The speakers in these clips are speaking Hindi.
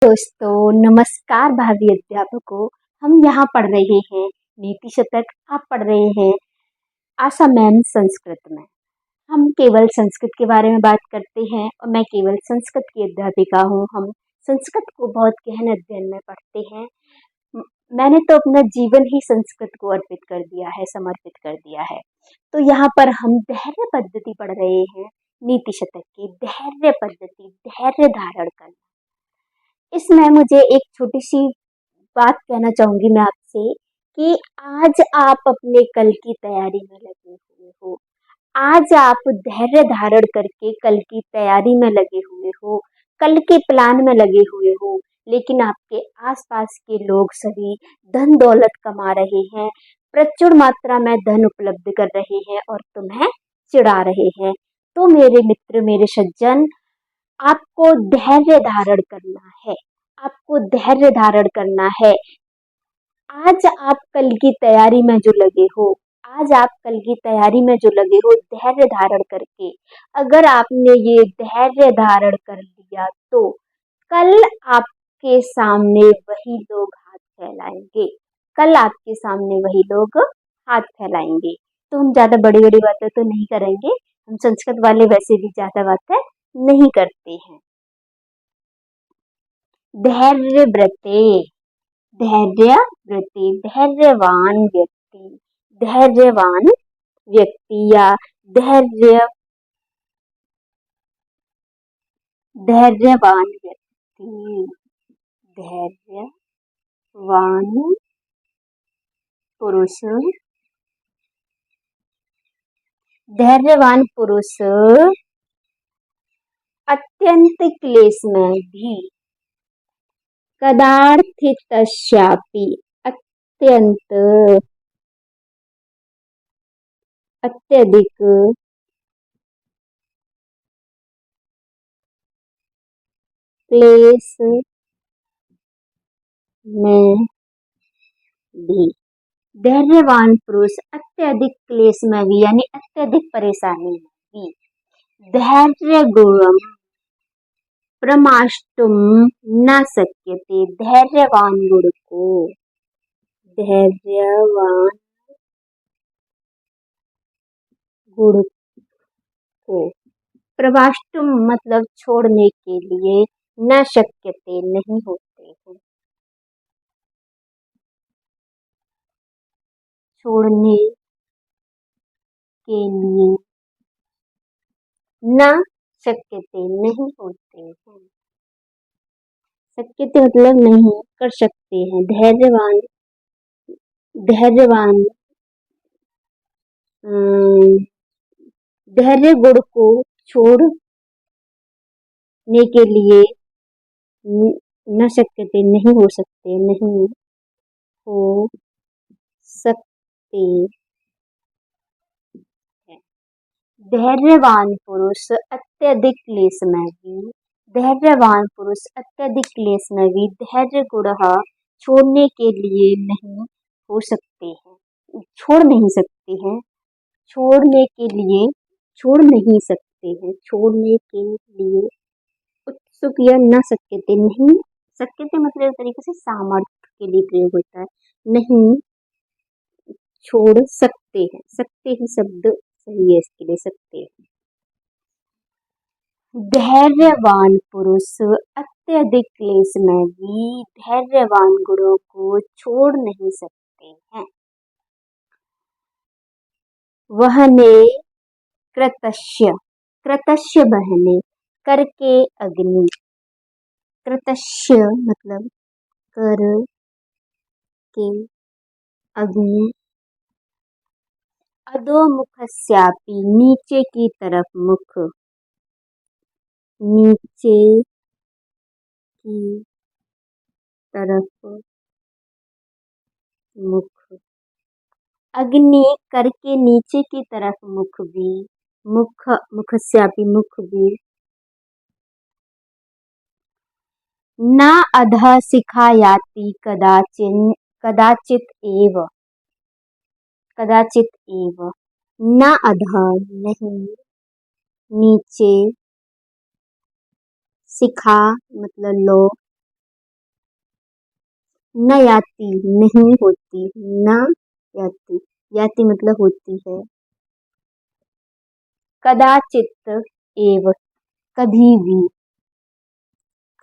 दोस्तों नमस्कार भावी अध्यापकों। हम यहाँ पढ़ रहे हैं नीति शतक। आप पढ़ रहे हैं आशा मैम संस्कृत में। हम केवल संस्कृत के बारे में बात करते हैं और मैं केवल संस्कृत की अध्यापिका हूँ। हम संस्कृत को बहुत गहन अध्ययन में पढ़ते हैं। मैंने तो अपना जीवन ही संस्कृत को अर्पित कर दिया है, समर्पित कर दिया है। तो यहाँ पर हम धैर्य पद्धति पढ़ रहे हैं। नीति शतक की धैर्य पद्धति, धैर्य धारण करना। इसमें मुझे एक छोटी सी बात कहना चाहूंगी मैं आपसे कि आज आप अपने कल की तैयारी में लगे हुए हो। आज आप धैर्य धारण करके कल की तैयारी में लगे हुए हो, कल के प्लान में लगे हुए हो, लेकिन आपके आसपास के लोग सभी धन दौलत कमा रहे हैं, प्रचुर मात्रा में धन उपलब्ध कर रहे हैं और तुम्हें चिढ़ा रहे हैं। तो मेरे मित्र, मेरे सज्जन, आपको धैर्य धारण करना है। आपको धैर्य धारण करना है। आज आप कल की तैयारी में जो लगे हो, आज आप कल की तैयारी में जो लगे हो धैर्य धारण करके, अगर आपने ये धैर्य धारण कर लिया तो कल आपके सामने वही लोग हाथ फैलाएंगे। कल आपके सामने वही लोग हाथ फैलाएंगे। तो हम ज्यादा बड़ी बड़ी बातें तो नहीं करेंगे। हम संस्कृत वाले वैसे भी ज्यादा बातें नहीं करते हैं। धैर्य व्रते, धैर्य व्रते, धैर्यवान व्यक्ति, धैर्यवान व्यक्ति या धैर्य धैर्यवान व्यक्ति, धैर्यवान पुरुष, धैर्यवान पुरुष अत्यंत क्लेश में भी, कदार्थितस्यापि, अत्यंत, अत्यधिक, क्लेश में भी, धैर्यवान पुरुष अत्यधिक क्लेश में भी यानी अत्यधिक परेशानी में भी धैर्य गुणम प्रमाष्टुम न शक्यते, धैर्यवान गुण को, धैर्यवान गुण को प्रवाष्टुम मतलब छोड़ने के लिए, न शक्यते नहीं होते हैं, छोड़ने के लिए न शक्यते नहीं होते हैं। शक्यते मतलब नहीं कर सकते हैं। धैर्यवान, धैर्यवान धैर्य गुण को छोड़ने के लिए न शक्यते नहीं हो सकते, नहीं हो सकते हैं। धैर्यवान पुरुष अत्यधिक क्लेश में भी, धैर्यवान पुरुष अत्यधिक क्लेश में भी धैर्य गुण छोड़ने के लिए नहीं हो सकते हैं, छोड़ नहीं सकते हैं, छोड़ने के लिए, छोड़ नहीं सकते हैं, छोड़ने के लिए उत्सुक या न सकते, नहीं सकते मतलब एक तरीके से सामर्थ्य के लिए प्रयोग होता है। नहीं छोड़ सकते हैं, सकते ही शब्द सही है इसके लिए, सकते हैं। धैर्यवान पुरुष अत्यधिक क्लेश में भी धैर्यवान गुणों को छोड़ नहीं सकते हैं। वहने कृतस्य, कृतस्य बहने, करके अग्नि, कृतस्य मतलब कर के अग्नि, अधोमुखस्यापि नीचे की तरफ मुख, नीचे की तरफ मुख, अग्नि करके नीचे की तरफ मुख भी, मुख, मुखस्यापि मुख भी, न अधः सिखायाति कदाचिन, कदाचित एव, कदाचित एव, न अधः नहीं, नीचे, सिखा मतलब लो, न याति नहीं होती, न याति, याति मतलब होती है। कदाचित एव कभी भी,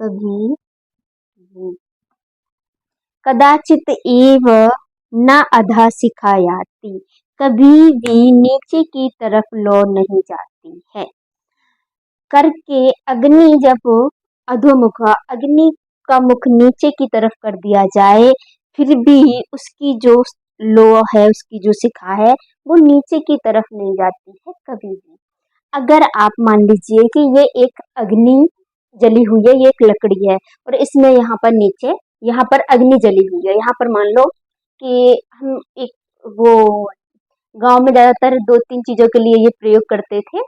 कभी भी, कदाचित एव न अधः सिखायाति, कभी भी नीचे की तरफ लौ नहीं जाती है। करके अग्नि जब अधोमुख, अग्नि का मुख नीचे की तरफ कर दिया जाए, फिर भी उसकी जो लो है, उसकी जो शिखा है, वो नीचे की तरफ नहीं जाती है कभी भी। अगर आप मान लीजिए कि ये एक अग्नि जली हुई है, ये एक लकड़ी है और इसमें यहाँ पर नीचे, यहाँ पर अग्नि जली हुई है। यहाँ पर मान लो कि हम एक वो गांव में ज्यादातर दो तीन चीजों के लिए ये प्रयोग करते थे,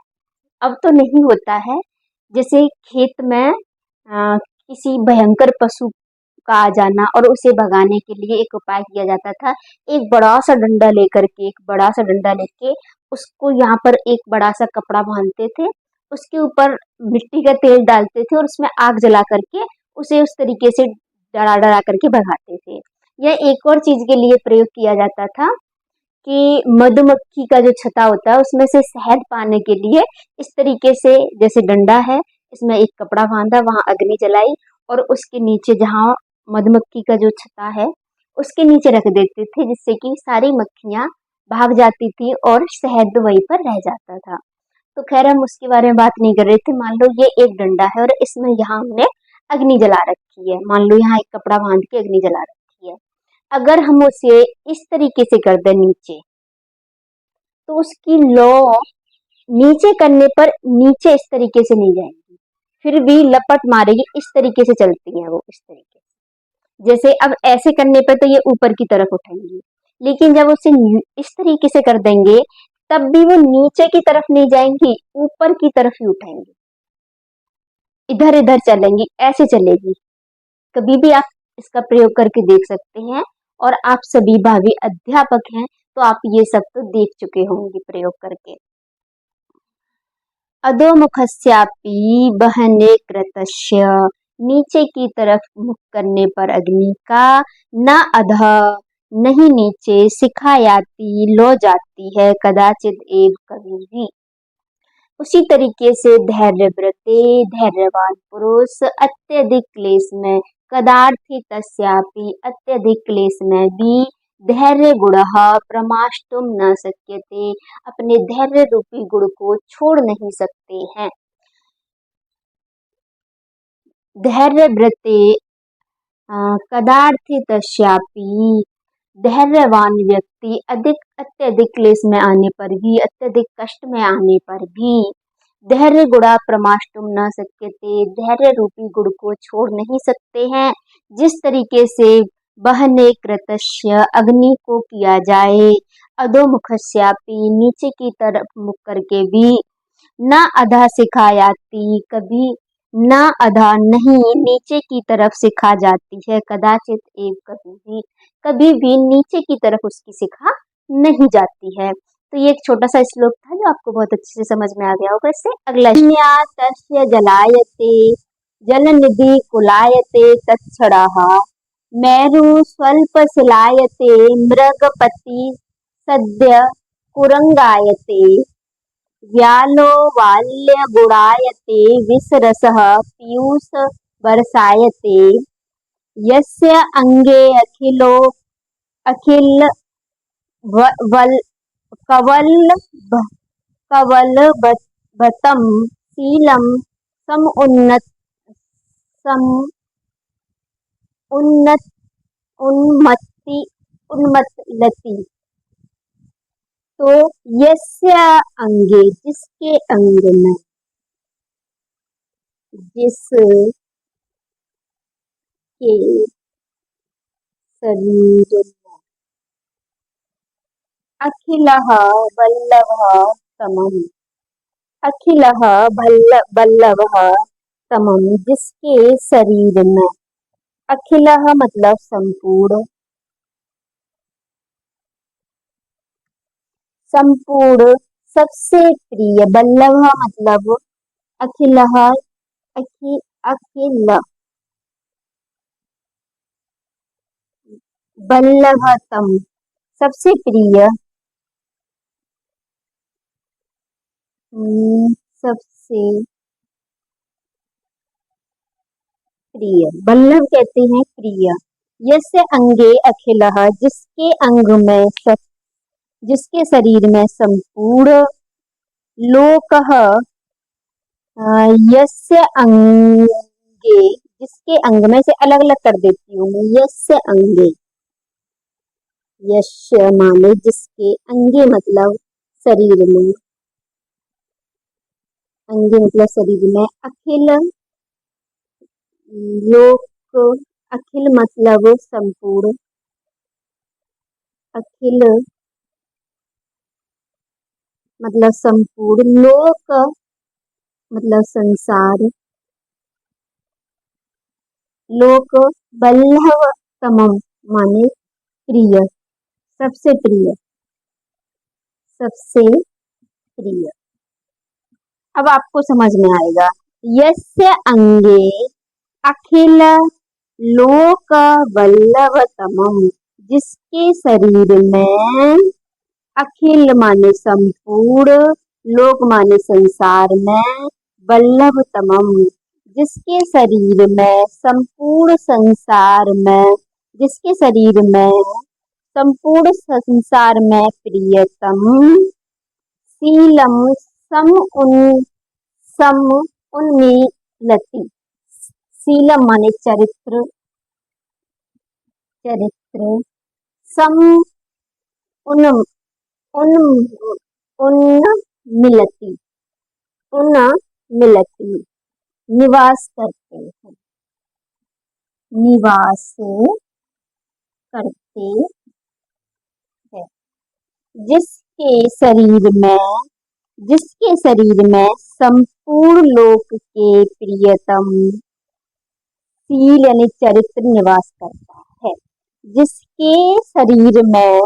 अब तो नहीं होता है। जैसे खेत में किसी भयंकर पशु का आ जाना और उसे भगाने के लिए एक उपाय किया जाता था। एक बड़ा सा डंडा लेकर के, एक बड़ा सा डंडा लेके उसको यहाँ पर एक बड़ा सा कपड़ा बांधते थे, उसके ऊपर मिट्टी का तेल डालते थे और उसमें आग जला करके उसे उस तरीके से डरा डरा करके भगाते थे। यह एक और चीज के लिए प्रयोग किया जाता था कि मधुमक्खी का जो छत्ता होता है उसमें से शहद पाने के लिए इस तरीके से, जैसे डंडा है, इसमें एक कपड़ा बांधा, वहां अग्नि जलाई और उसके नीचे जहां मधुमक्खी का जो छत्ता है उसके नीचे रख देते थे, जिससे कि सारी मक्खियां भाग जाती थी और शहद वहीं पर रह जाता था। तो खैर हम उसके बारे में बात नहीं कर रहे थे। मान लो ये एक डंडा है और इसमें यहाँ हमने अग्नि जला रखी है, मान लो यहाँ एक कपड़ा बांध के अग्नि जला रखी है। अगर हम उसे इस तरीके से कर दें नीचे, तो उसकी लौ नीचे करने पर नीचे इस तरीके से नहीं जाएगी, फिर भी लपट मारेगी, इस तरीके से चलती है वो, इस तरीके से। जैसे अब ऐसे करने पर तो ये ऊपर की तरफ उठेंगी, लेकिन जब उसे इस तरीके से कर देंगे तब भी वो नीचे की तरफ नहीं जाएंगी, ऊपर की तरफ ही उठाएंगी, इधर इधर चलेंगी, ऐसे चलेगी। कभी भी आप इसका प्रयोग करके देख सकते हैं और आप सभी भावी अध्यापक हैं तो आप ये सब तो देख चुके होंगे प्रयोग करके। अधोमुखस्यापि बहने कृतस्य, नीचे की तरफ मुख करने पर अग्नि का, न अधः नहीं नीचे, सिखायाति लो जाती है, कदाचित एव कभी भी। उसी तरीके से धैर्य व्रते, धैर्यवान पुरुष अत्यधिक क्लेश में, कदार्थी तस्यापि अत्यधिक क्लेश में भी, धैर्य गुण प्रमाष्टुम न शक्यते, अपने धैर्य रूपी गुण को छोड़ नहीं सकते हैं। धैर्य व्रते कदार्थी तस्यापि, धैर्यवान व्यक्ति अधिक अत्यधिक क्लेश में आने पर भी, अत्यधिक कष्ट में आने पर भी, धैर्य गुणा प्रमाष्टुम न सकते, धैर्य रूपी गुण को छोड़ नहीं सकते हैं। जिस तरीके से बहने कृतस्य अग्नि को किया जाए, अधोमुखस्यापि नीचे की तरफ मुख करके भी, न अधा सिखायाति कभी, न अधा नहीं नीचे की तरफ सिखा जाती है, कदाचित एव कभी भी, कभी भी नीचे की तरफ उसकी शिखा नहीं जाती है। तो ये एक छोटा सा श्लोक था जो आपको बहुत अच्छे से समझ में आ गया होगा। इससे अगला तस्य जलायते जलनिधि कुलायते तत्क्षणः, मेरु स्वल्प शिलायते मृगपति सद्य कुरंगायते, व्यालो वाल्य गुणायते विसरसः पीयूष बरसायते, यस्य अंगे अखिलो अखिल वल कवल कवलभतं शीलं सम उन्नत उन्मत्ति उन्मत्तलति। तो यस्य अंगे, जिसके अंग में, जिसके शरीर में, अखिलः वल्लभः समम्, अखिलः वल्लभः समम्, जिसके शरीर में, अखिलः मतलब संपूर्ण, संपूर्ण सबसे प्रिय, वल्लभ मतलब अखिलः, अखिल बल्लभतम सबसे प्रिय, सबसे प्रिय, बल्लभ कहते हैं प्रिय। यस्य अंगे अखिलः जिसके अंग में सब, जिसके शरीर में संपूर्ण, लोकः यस्य अंगे, जिसके अंग में से अलग अलग कर देती हूँ मैं, यस्य अंगे, यस्य माने जिसके, अंगे मतलब शरीर में, अंगे मतलब शरीर में, अखिल लोक, अखिल मतलब संपूर्ण, अखिल मतलब संपूर्ण, लोक मतलब संसार, लोक बल्लभतम माने प्रिय, सबसे प्रिय, सबसे प्रिय। अब आपको समझ में आएगा, यस्य अंगे अखिल लोक बल्लभतमम, जिसके शरीर में अखिल माने संपूर्ण, लोक माने संसार में, बल्लभतमम जिसके शरीर में संपूर्ण संसार में, जिसके शरीर में संपूर्ण संसार में प्रियतम, शीलम सम उन, सम उन्मीलति, शीलम माने चरित्र, चरित्र, सम उन, उन, उन्मिलति, उन्मिलति निवास करते हैं, निवास करते हैं, जिसके शरीर में, जिसके शरीर में संपूर्ण लोक के प्रियतम, शील यानी चरित्र निवास करता है, जिसके शरीर में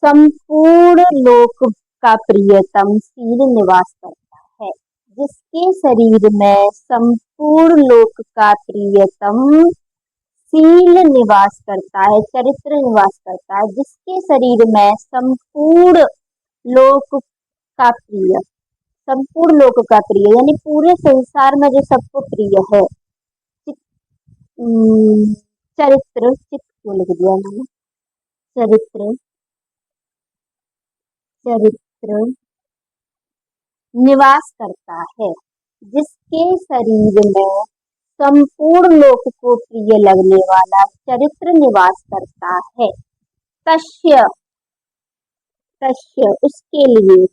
संपूर्ण लोक का प्रियतम शील निवास करता है, जिसके शरीर में संपूर्ण लोक का प्रियतम शील निवास करता है, चरित्र निवास करता है, जिसके शरीर में संपूर्ण लोक का प्रिय, संपूर्ण लोक का प्रिय यानी पूरे संसार में जो सबको प्रिय है, चरित्र, चित्त को लिख दिया मैंने, चरित्र, चरित्र निवास करता है, जिसके शरीर में संपूर्ण लोक को प्रिय लगने वाला चरित्र निवास करता है, तस्य, तस्य उसके लिए,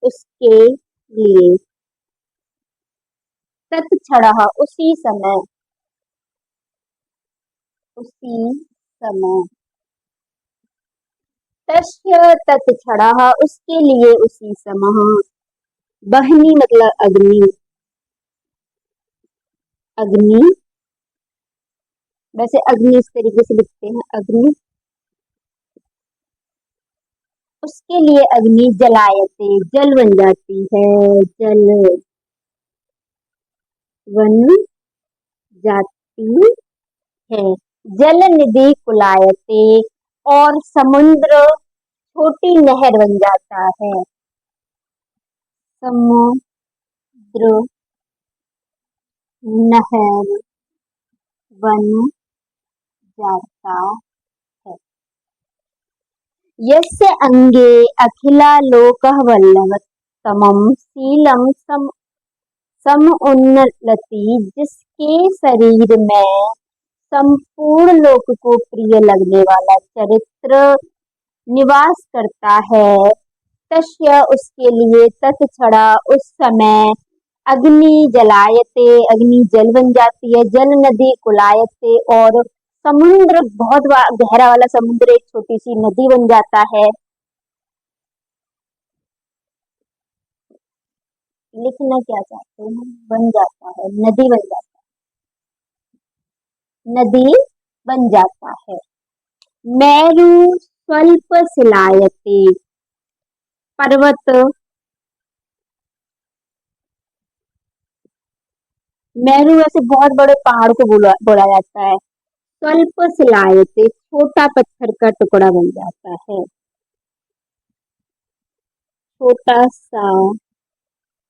उसके लिए, तत्क्षणः उसी समय, उसी समय, तस्य तत्क्षणः उसके लिए उसी समय, बहनी मतलब अग्नि, अग्नि, वैसे अग्नि इस तरीके से लिखते हैं, अग्नि, उसके लिए अग्नि जलायते जल बन जाती है, जल बन जाती है, जल निधि कुलायते और समुद्र छोटी नहर बन जाता है, समुद्र नहर बन जाता है, यस्य अंगे अखिला लोकः वल्लभतमं शीलम सम उन्नलति, जिसके शरीर में संपूर्ण लोक को प्रिय लगने वाला चरित्र निवास करता है, तस्य उसके लिए, तत्क्षणा उस समय, अग्नि जलायते अग्नि जल बन जाती है, जल नदी कुलायते और समुद्र बहुत गहरा वाला समुद्र एक छोटी सी नदी बन जाता है, लिखना क्या चाहते हैं, बन जाता है, नदी बन जाता है, नदी बन जाता है, मेरु स्वल्प शिलायते पर्वत, मेरु वैसे बहुत बड़े पहाड़ को बोला बोला जाता है, स्वल्प शिलायते, छोटा पत्थर का टुकड़ा बन जाता है। छोटा सा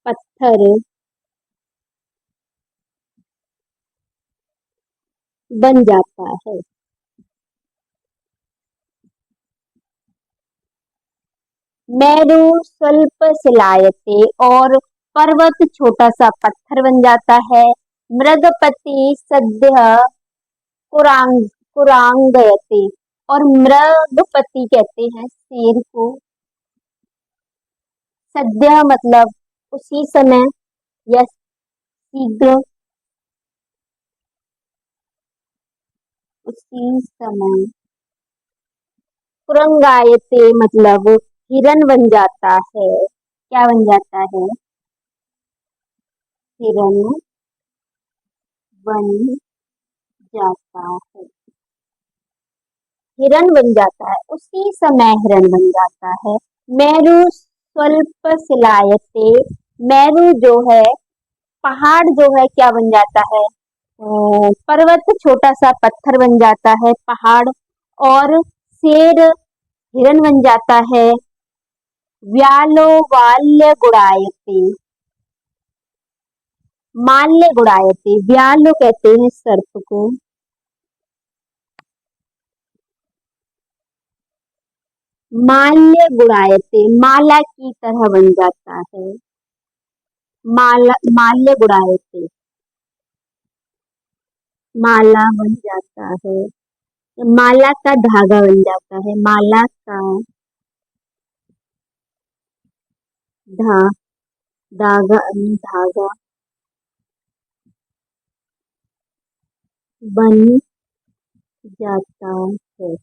पत्थर बन जाता है। मेरु स्वल्प शिलायते, और पर्वत छोटा सा पत्थर बन जाता है। मृगपति सद्य कुरांग कुरांगयते, और मृगपति कहते हैं शेर को। सद्य मतलब उसी समय या शीघ्र, उसी समय। कुरंगायते मतलब हिरन बन जाता है। क्या बन जाता है? हिरन बन जाता है। हिरन बन जाता है, उसी समय हिरन बन जाता है। मेरु स्वल्प शिलायते, मेरु जो है पहाड़ जो है क्या बन जाता है? पर्वत छोटा सा पत्थर बन जाता है पहाड़, और शेर हिरन बन जाता है। व्यालो वाल्य गुड़ायते, माल्य गुड़ायते, व्यालो कहते हैं सर्प को। माल्य गुड़ायते माला की तरह बन जाता है। माला माल्य गुड़ायते माला बन जाता है। माला का धागा बन जाता है। माला का धा धागा बन जाता है।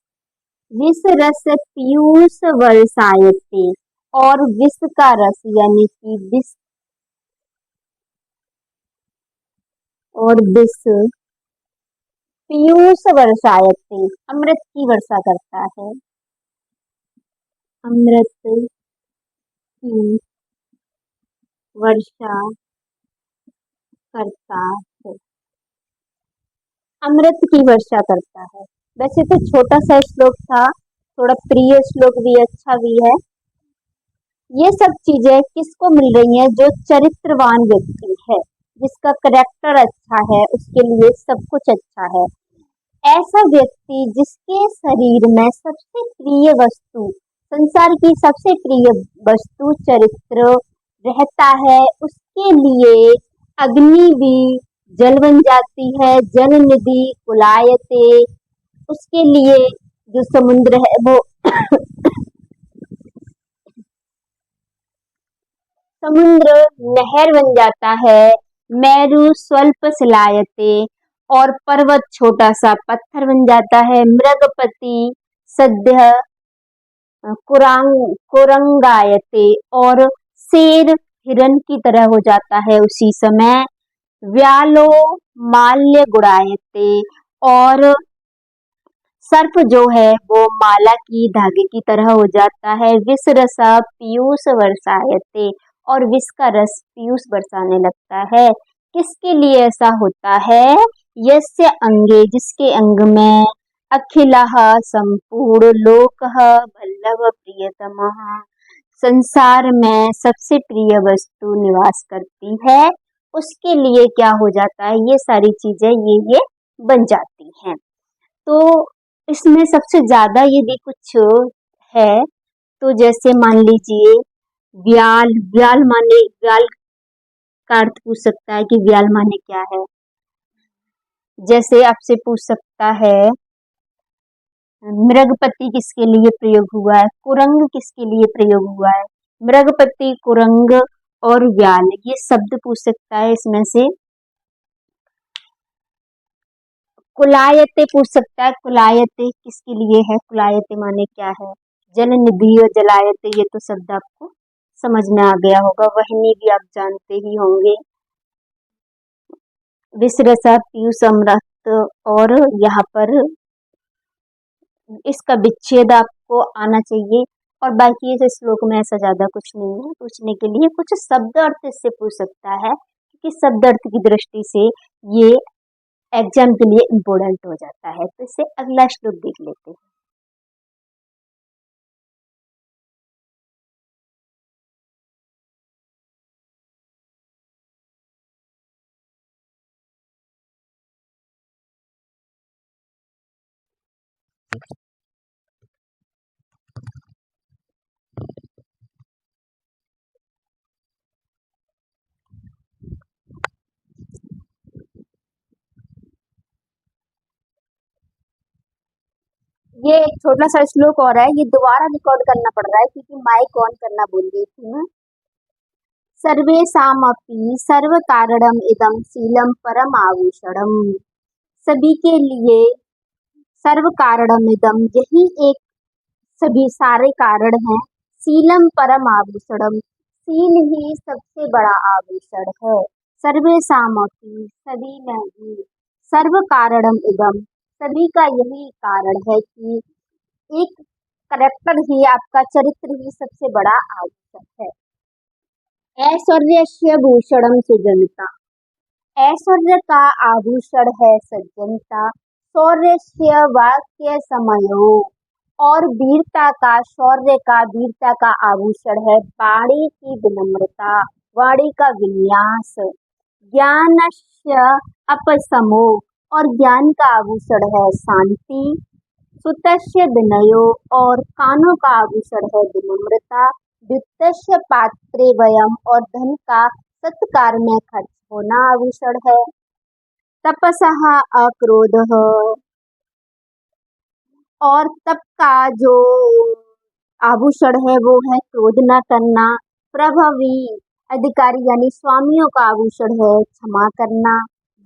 विष रस पीयूष वर्षायते, और विष का रस यानी कि विष, और विष पीयूष वर्षायते अमृत की वर्षा करता है। अमृत की वर्षा करता है। अमृत की वर्षा करता है। वैसे तो छोटा सा श्लोक था, थोड़ा प्रिय श्लोक भी, अच्छा भी है। ये सब चीजें किसको मिल रही हैं? जो चरित्रवान व्यक्ति है, जिसका करेक्टर अच्छा है, उसके लिए सब कुछ अच्छा है। ऐसा व्यक्ति जिसके शरीर में सबसे प्रिय वस्तु, संसार की सबसे प्रिय वस्तु चरित्र रहता है, उसके लिए अग्नि भी जल बन जाती है। जल निधि कुलायते, उसके लिए जो समुद्र है वो समुद्र नहर बन जाता है। मेरु स्वल्प शिलायते, और पर्वत छोटा सा पत्थर बन जाता है। मृगपति सद्य कुरंगायते, और शेर हिरन की तरह हो जाता है उसी समय। व्यालो माल्य गुड़ायते, और सर्प जो है वो माला की धागे की तरह हो जाता है। विष रसा पीयूष वर्षायते, और विष का रस पीयूष बरसाने लगता है। किसके लिए ऐसा होता है? यस्य अंगे, जिसके अंग में अखिलः संपूर्ण लोकः वल्लभ प्रियतमः, संसार में सबसे प्रिय वस्तु निवास करती है, उसके लिए क्या हो जाता है? ये सारी चीजें ये बन जाती हैं। तो इसमें सबसे ज्यादा यदि कुछ है, तो जैसे मान लीजिए व्याल, व्याल माने, व्याल का अर्थ पूछ सकता है कि व्याल माने क्या है। जैसे आपसे पूछ सकता है मृगपति किसके लिए प्रयोग हुआ है, कुरंग किसके लिए प्रयोग हुआ है। मृगपति, कुरंग और व्याल, ये शब्द पूछ सकता है इसमें से। कुलायते पूछ सकता है, कुलायते किसके लिए है, कुलायते माने क्या है। जल निधि और जलायते, ये तो शब्द आपको समझ में आ गया होगा। वहनी भी आप जानते ही होंगे। विसरसा पीयूष अमृत, और यहाँ पर इसका विच्छेद आपको आना चाहिए। और बाकी इस श्लोक में ऐसा ज्यादा कुछ नहीं है पूछने के लिए। कुछ शब्द अर्थ इससे पूछ सकता है, क्योंकि शब्द अर्थ की दृष्टि से ये एग्जाम के लिए इम्पोर्टेंट हो जाता है। तो इससे अगला श्लोक देख लेते हैं। ये एक छोटा सा श्लोक और है, ये दोबारा रिकॉर्ड करना पड़ रहा है क्योंकि माइक ऑन करना भूल गई थी मैं। सर्वेषामपि सर्वकारणम इदं शीलम परम आभूषणम। सभी के लिए सर्व कारणम इदम, यही एक सभी सारे कारण हैं। शीलम परम आभूषणम, शील ही सबसे बड़ा आभूषण है। सर्वेषामपि, सभी में भी, सर्व कारणम इदम, सभी का यही कारण है कि एक करेक्टर ही, आपका चरित्र ही सबसे बड़ा आभूषण है। ऐश्वर्यस्य भूषणम सुजनता, ऐश्वर्य का आभूषण है सज्जनता। शौर्यस्य वाक्य समयो, और वीरता का, शौर्य का, वीरता का आभूषण है वाणी की विनम्रता, वाणी का विन्यास। ज्ञानस्य अपसमो, और ज्ञान का आभूषण है शांति। सुतस्य विनयो, और कानों का आभूषण है विनम्रता। वित्तस्य पात्रे वयम, और धन का सत्कार में खर्च होना आभूषण है। तपसः अक्रोधः, और तप का जो आभूषण है वो है क्रोध न करना। प्रभवी, अधिकारी यानी स्वामियों का आभूषण है क्षमा करना।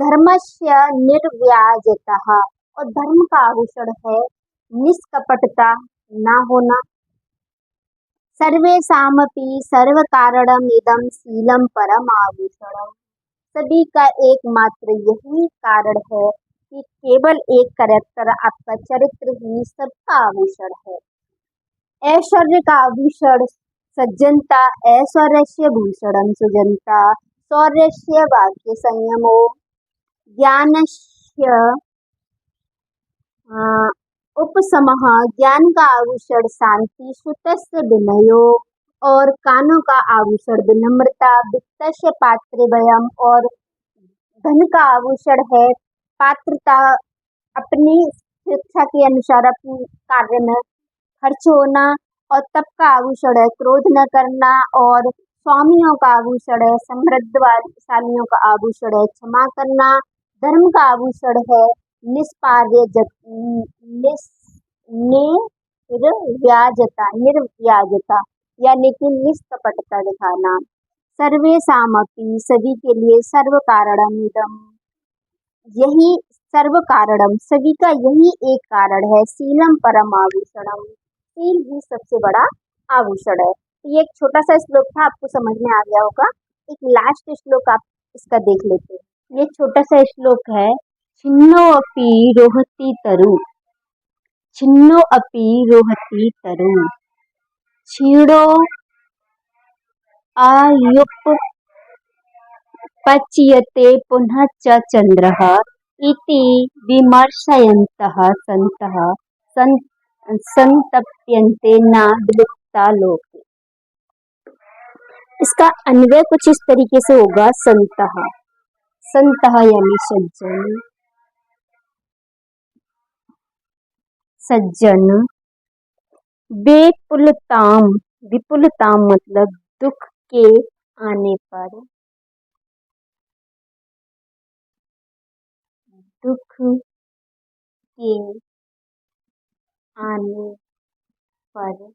धर्मस्य निर्व्याजतः, और धर्म का आभूषण है निष्कपटता ना होना। सर्वेषामपि सर्वकारणम इदं शीलम परम आभूषणम, सभी का एकमात्र यही कारण है कि केवल एक कैरेक्टर, आपका चरित्र ही सबका आभूषण है। ऐश्वर्य का आभूषण सज्जनता, ऐश्वर्यस्य भूषणम सुजनता। शौर्यस्य वाक्य संयमो, ज्ञानस्य उपशमः, ज्ञान का आभूषण शांति। श्रुतस्य विनयो, और कानों का आभूषण विनम्रता। वित्तस्य पात्रे वयम, और धन का आभूषण है पात्रता, अपनी शिक्षा के अनुसार अपने कार्य में खर्च होना। और तप का आभूषण है क्रोध न करना। और स्वामियों का आभूषण है, समृद्धशालियों का आभूषण है क्षमा करना। धर्म का आभूषण है निष्पार्य निर्व्याजता, यानी कि निष्कपटता दिखाना। सर्वेषामपि, सभी के लिए, सर्व कारणम इदम, यही सर्व कारणम, सभी का यही एक कारण है। शीलम परम आभूषणम, शील ही सबसे बड़ा आभूषण है। तो ये एक छोटा सा श्लोक था, आपको समझ में आ गया होगा। एक लास्ट श्लोक आप इसका देख लेते हैं। ये छोटा सा श्लोक है। छिन्नो अपि रोहति तरु, छिन्नो अपि रोहति तरु, क्षीणो पच्यते पुनः च चंद्रः, इति विमर्शयन्तः सन्तः संतप्यन्ते न विलुप्ता लोके। इसका अन्वय कुछ इस तरीके से होगा। संतः, संतः यानी सज्जन, सज्जन। विपुलताम, विपुलताम मतलब दुख के आने पर, दुख के आने पर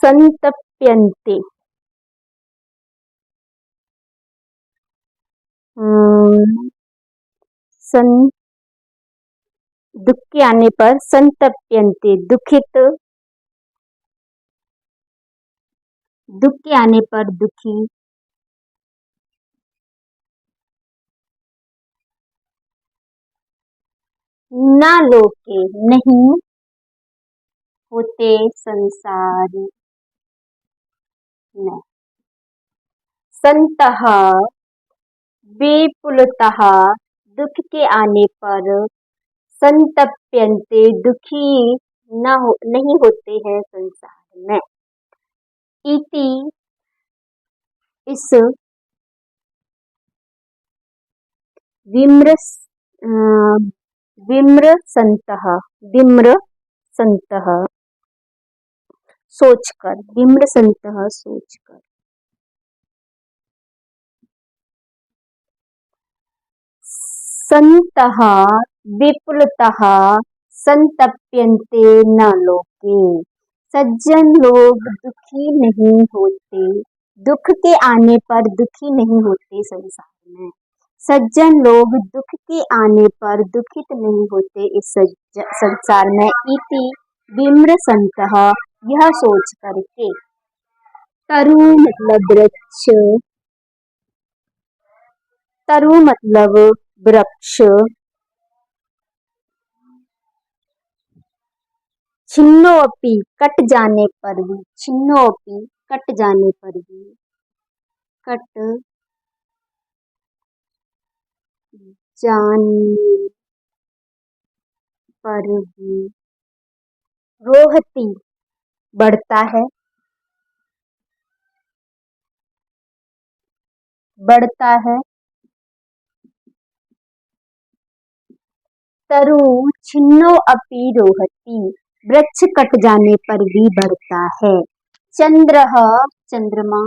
संतप्यन्ते, सन दुख के आने पर संतप्यन्ते, दुखित, दुख के आने पर दुखी। ना लोके, नहीं होते संसार में। संतः विपुलतः दुख के आने पर संतप्यन्ते दुखी नहीं होते हैं संसार में। इति इस विम्र विम्र संतः सोचकर, विम्र संतः सोचकर, संतः विपुलतः संतप्यन्ते न लोके। सज्जन लोग दुखी नहीं होते, दुख के आने पर दुखी नहीं होते संसार में। सज्जन लोग दुख के आने पर दुखित नहीं होते इस संसार में। इति विम्र संतः यह सोच करके। तरु मतलब वृक्ष, तरु मतलब वृक्ष, छिन्नोपि कट जाने पर भी, छिन्नोपि कट जाने पर भी, कट जाने पर भी, रोहती बढ़ता है, बढ़ता है। तरु छिन्नो अपि रोहति, वृक्ष कट जाने पर भी बढ़ता है। चंद्रः चंद्रमा,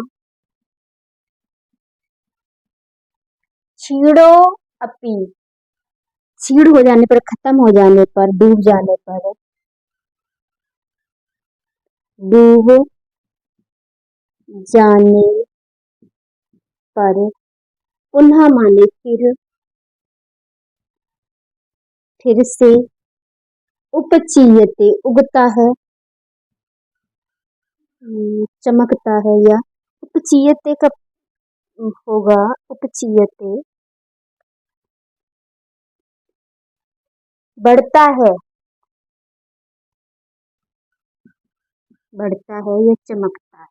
क्षीणो अपि, क्षीण हो जाने पर, खत्म हो जाने पर, डूब जाने पर, डूब जाने पर, पुनः माने फिर से, उपचीयते उगता है, चमकता है, या उपचीयते का होगा, उपचीयते बढ़ता है, बढ़ता है या चमकता है।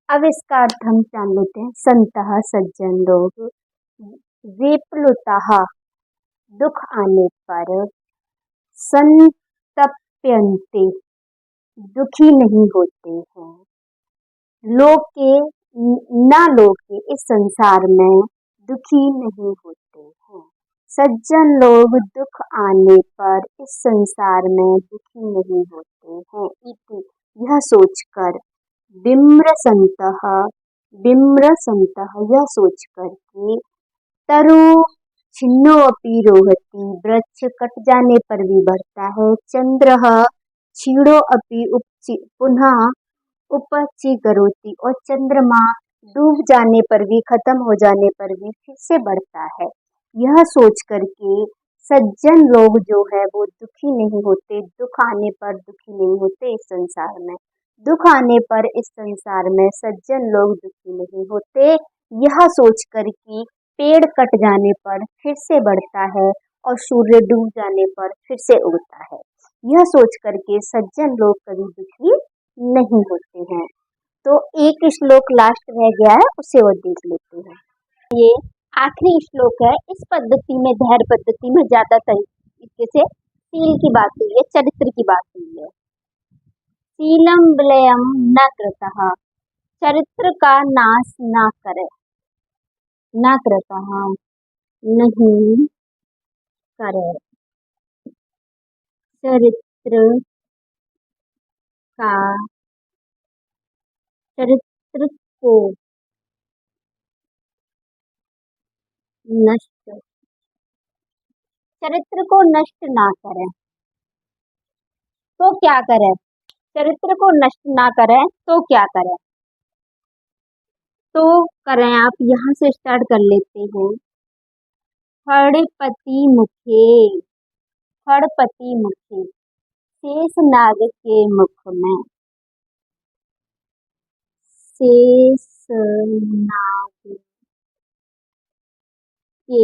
अब इसका अर्थ हम जान लेते हैं। संतः सज्जन लोग, विप्लुतः दुख आने पर, संतप्यन्ते दुखी नहीं होते हैं, लोके न लोके इस संसार में दुखी नहीं होते हैं। सज्जन लोग दुख आने पर इस संसार में दुखी नहीं होते हैं। इति यह सोचकर, विम्र संतः यह सोचकर कि तरु छिन्नो अपि रोहति, वृक्ष कट जाने पर भी बढ़ता है। चंद्रः क्षीणो अपि पुनः उपचिकरोति, और चंद्रमा डूब जाने पर भी, खत्म हो जाने पर भी फिर से बढ़ता है। यह सोच करके सज्जन लोग जो है वो दुखी नहीं होते, दुख आने पर दुखी नहीं होते इस संसार में। दुख आने पर इस संसार में सज्जन लोग दुखी नहीं होते। यह सोच कर कि पेड़ कट जाने पर फिर से बढ़ता है और सूर्य डूब जाने पर फिर से उगता है। यह सोच करके सज्जन लोग कभी दुखी नहीं होते हैं। तो एक श्लोक लास्ट रह गया है, उसे और देख लेते हैं। ये आखिरी श्लोक है। इस पद्धति में, धैर्य पद्धति में ज्यादातर तरीके से शील की बात हुई है, चरित्र की बात हुई है। शीलम विलयम न कृतः, चरित्र का नाश ना करे, न कृतः नहीं करे, चरित्र का, चरित्र को नष्ट, चरित्र को नष्ट ना करें, तो क्या करें? चरित्र को नष्ट ना करें तो क्या करें? तो करें, आप यहाँ से स्टार्ट कर लेते हैं। हड़पति मुखे, हड़पति मुखे, शेष नाग के मुख में, शेष नाग के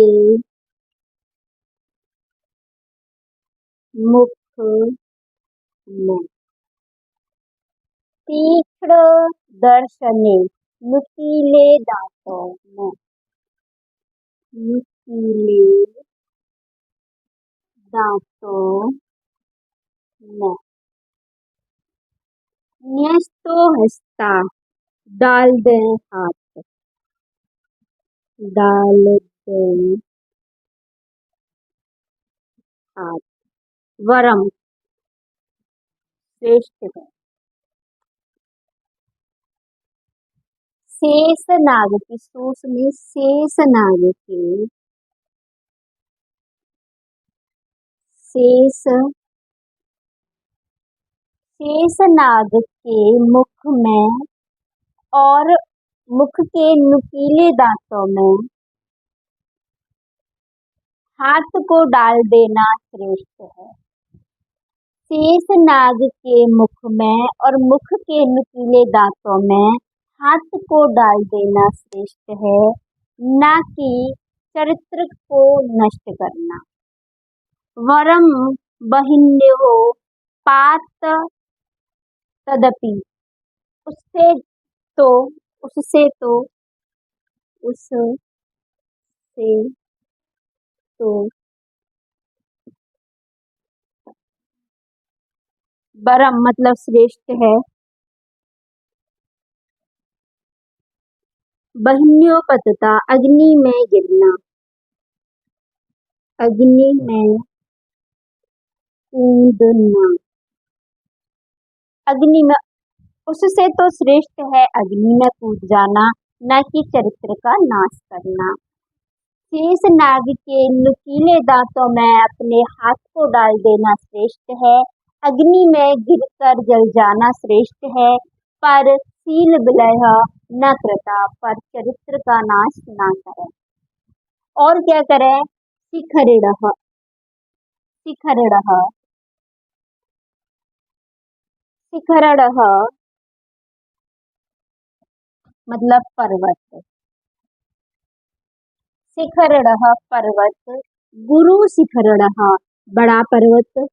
मुख में, तीक्ष्ण दर्शने, नुकीले दांतों में, नुकीले दांतों में न्यस्तो हंसता डाल दे हाथ, डाल दे हाथ। वरम श्रेष्ठ है। शेष नाग की सूस में शेष नाग के शेष शेष नाग के मुख में और मुख के नुकीले दांतों में हाथ को डाल देना श्रेष्ठ है। शेष नाग के मुख में और मुख के नुकीले दांतों में हाथ को डाल देना श्रेष्ठ है, न कि चरित्र को नष्ट करना। वरम बहिन्यो पात तदपि उससे तो उससे तो उससे तो बरम मतलब श्रेष्ठ है। बहिन्योपतता अग्नि में गिरना, अग्नि में कूदना। अग्नि में उससे तो श्रेष्ठ है अग्नि में कूद जाना, न कि चरित्र का नाश करना। शेष नाग के नुकीले दांतों में अपने हाथ को डाल देना श्रेष्ठ है, अग्नि में गिरकर जल जाना श्रेष्ठ है, पर शील विलय न कृता, पर चरित्र का नाश ना करे। और क्या करे? शिखरिण शिखरिण शिखरिण मतलब पर्वत, शिखरिण पर्वत, गुरु शिखरिण बड़ा पर्वत,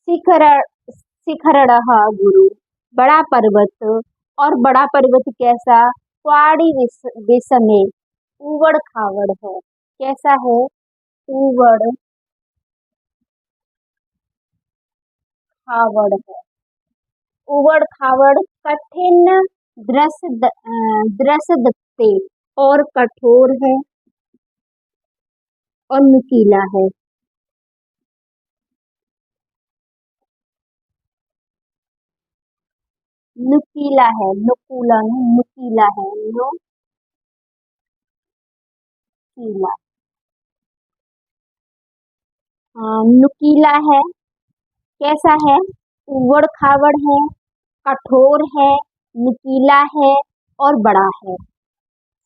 शिखरिण गुरु बड़ा पर्वत। और बड़ा पर्वत कैसा? पहाड़ी विषमे ऊबड़ खाबड़ है। कैसा है? ऊबड़ खाबड़ है। ऊबड़ खाबड़ कठिन दृश्य और कठोर है और नुकीला है। नुकीला है, नुकीला नहीं, नुकीला है, नुकीला। नुकीला है। कैसा है? ऊबड़ खाबड़ है, कठोर है, नुकीला है और बड़ा है।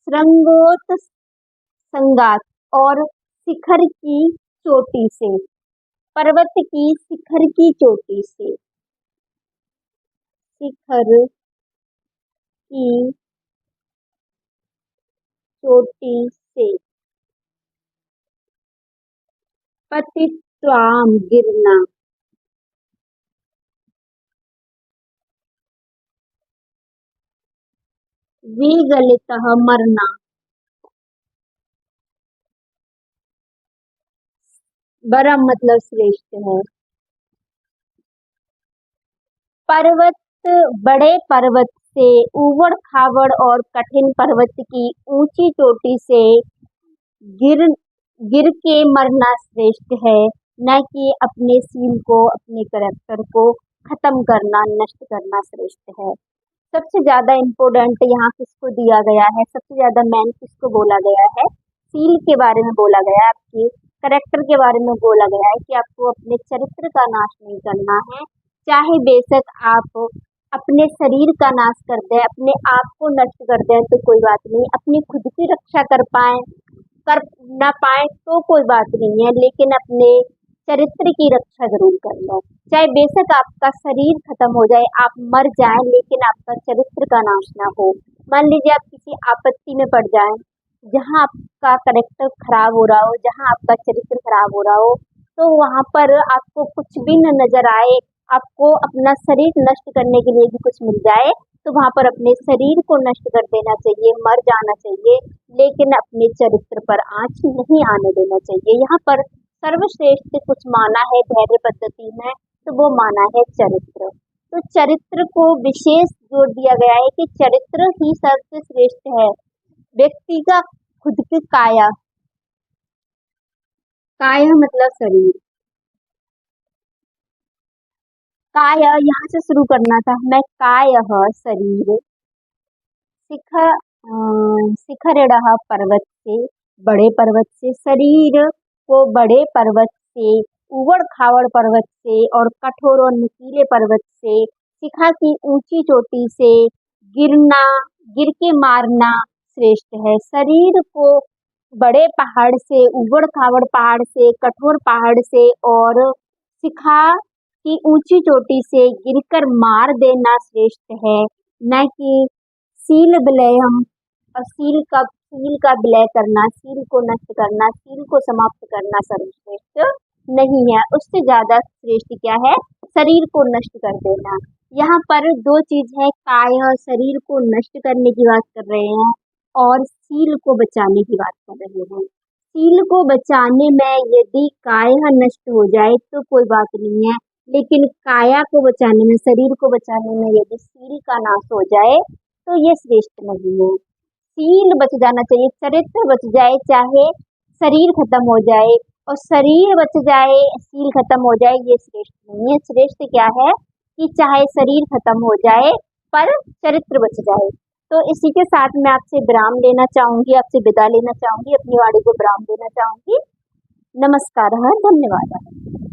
श्रृंगोत संगात और शिखर की चोटी से, पर्वत की शिखर की चोटी से, शिखर की चोटी से पतित्वाम गिरना, विगलितः मरना। बरम मतलब श्रेष्ठ है। पर्वत बड़े पर्वत से, ऊबड़ खाबड़ और कठिन पर्वत की ऊंची चोटी से गिर गिर के मरना श्रेष्ठ है, न कि अपने सील को, अपने करैक्टर को खत्म करना, नष्ट करना श्रेष्ठ है। सबसे ज्यादा इम्पोर्टेंट यहाँ किसको दिया गया है? सबसे ज्यादा मैन किसको बोला गया है? सील के बारे में बोला गया है, आपके करेक्टर के बारे में बोला गया है कि आपको अपने चरित्र का नाश नहीं करना है। चाहे बेशक आप अपने शरीर का नाश कर दें, अपने आप को नष्ट कर दें तो कोई बात नहीं, अपनी खुद की रक्षा कर ना पाए तो कोई बात नहीं है, लेकिन अपने चरित्र की रक्षा जरूर कर लो। चाहे बेशक आपका शरीर खत्म हो जाए, आप मर जाएं, लेकिन आपका चरित्र का नाश ना हो। मान लीजिए आप किसी आपत्ति में पड़ जाएं, जहां आपका करेक्टर खराब हो रहा हो, जहां आपका चरित्र खराब हो रहा हो, तो वहां पर आपको कुछ भी न नजर आए, आपको अपना शरीर नष्ट करने के लिए भी कुछ मिल जाए, तो वहाँ पर अपने शरीर को नष्ट कर देना चाहिए, मर जाना चाहिए, लेकिन अपने चरित्र पर आँच नहीं आने देना चाहिए। यहाँ पर सर्वश्रेष्ठ कुछ माना है धैर्य पद्धति में, तो वो माना है चरित्र। तो चरित्र को विशेष जोर दिया गया है कि चरित्र ही सबसे श्रेष्ठ है। व्यक्ति का खुद की काया, काया मतलब शरीर, काया यहाँ से शुरू करना था। मैं कायः शरीर, शिखरिणः पर्वत से, बड़े पर्वत से, शरीर को बड़े पर्वत से, उबड़ खाबड़ पर्वत से और कठोर और नुकीले पर्वत से, शिखा की ऊंची चोटी से गिरना, गिर के मारना श्रेष्ठ है। शरीर को बड़े पहाड़ से, उबड़ खाबड़ पहाड़ से, कठोर पहाड़ से और शिखा की ऊंची चोटी से गिरकर मार देना श्रेष्ठ है, न कि शील विलयम, और शील का विलय करना, शील को नष्ट करना, शील को समाप्त करना सर्वश्रेष्ठ नहीं है। उससे ज्यादा श्रेष्ठ क्या है? शरीर को नष्ट कर देना। यहाँ पर दो चीज है, काय शरीर को नष्ट करने की बात कर रहे हैं और शील को बचाने की बात कर रहे हैं। शील को बचाने में यदि काया नष्ट हो जाए तो कोई बात नहीं है, लेकिन काया को बचाने में, शरीर को बचाने में यदि शील का नाश हो जाए तो ये श्रेष्ठ नहीं है। शील बच जाना चाहिए, चरित्र बच जाए, चाहे शरीर खत्म हो जाए, और शरीर बच जाए शील खत्म हो जाए, ये श्रेष्ठ नहीं है। श्रेष्ठ क्या है कि चाहे शरीर खत्म हो जाए पर चरित्र बच जाए। तो इसी के साथ मैं आपसे विराम लेना चाहूंगी, आपसे विदा लेना चाहूंगी, अपनी वाणी को विराम देना चाहूंगी। नमस्कार, धन्यवाद।